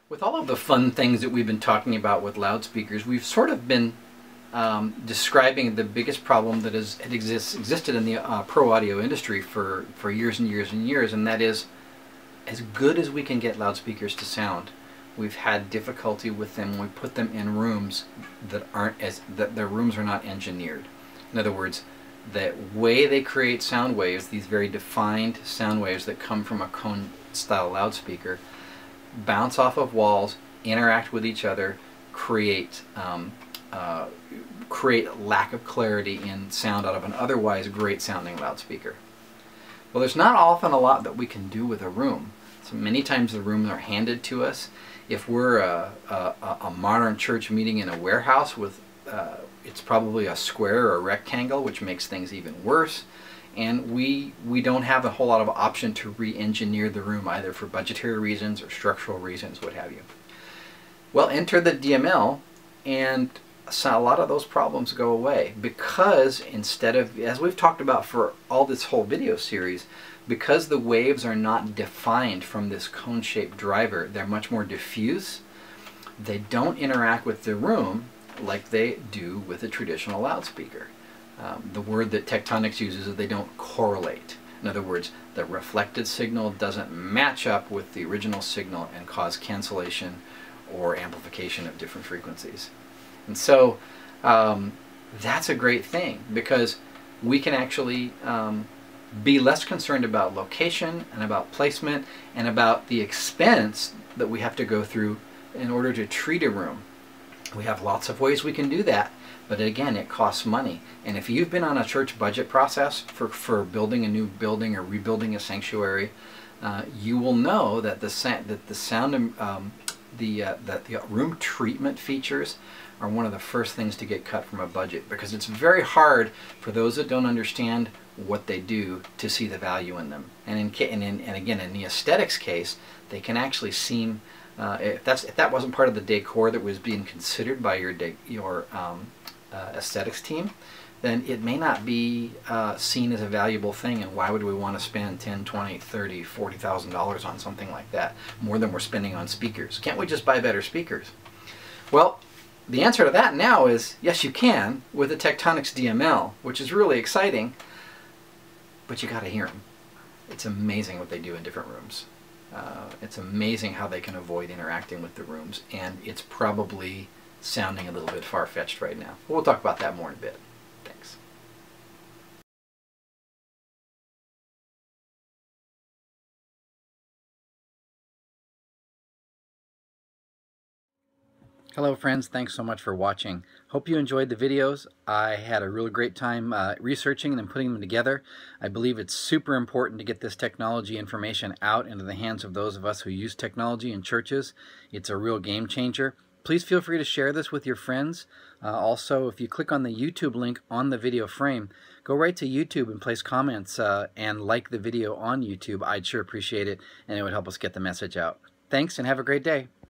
With all of the fun things that we've been talking about with loudspeakers, we've sort of been describing the biggest problem that existed in the pro audio industry for years and years and years, and that is, as good as we can get loudspeakers to sound, we've had difficulty with them when we put them in rooms that their rooms are not engineered. In other words, the way they create sound waves, these very defined sound waves that come from a cone style loudspeaker, bounce off of walls, interact with each other, create lack of clarity in sound out of an otherwise great sounding loudspeaker. Well, there's not often a lot that we can do with a room. So many times the rooms are handed to us. If we're a modern church meeting in a warehouse with it's probably a square or a rectangle, which makes things even worse. And we don't have a whole lot of option to re-engineer the room, either for budgetary reasons or structural reasons, what have you. Well, enter the DML, and so a lot of those problems go away, because instead of, as we've talked about for all this whole video series, because the waves are not defined from this cone-shaped driver, they're much more diffuse. They don't interact with the room like they do with a traditional loudspeaker. The word that Tectonics uses is they don't correlate. In other words, the reflected signal doesn't match up with the original signal and cause cancellation or amplification of different frequencies. And so that's a great thing, because we can actually be less concerned about location and about placement and about the expense that we have to go through in order to treat a room. We have lots of ways we can do that, but again, it costs money. And if you've been on a church budget process for building a new building or rebuilding a sanctuary, you will know that the room treatment features are one of the first things to get cut from a budget, because it's very hard for those that don't understand what they do to see the value in them. And again, in the aesthetics case, they can actually seem, if that wasn't part of the decor that was being considered by your aesthetics team, then it may not be seen as a valuable thing, and why would we want to spend $10, $20, $30, $40,000 on something like that, more than we're spending on speakers? Can't we just buy better speakers? Well, the answer to that now is yes, you can, with the Tectonics DML, which is really exciting, but you got to hear them. It's amazing what they do in different rooms. It's amazing how they can avoid interacting with the rooms, and it's probably sounding a little bit far-fetched right now. We'll talk about that more in a bit. Thanks. Hello friends, thanks so much for watching. Hope you enjoyed the videos. I had a really great time researching and putting them together. I believe it's super important to get this technology information out into the hands of those of us who use technology in churches. It's a real game changer. Please feel free to share this with your friends. Also, if you click on the YouTube link on the video frame, go right to YouTube and place comments and like the video on YouTube. I'd sure appreciate it, and it would help us get the message out. Thanks, and have a great day.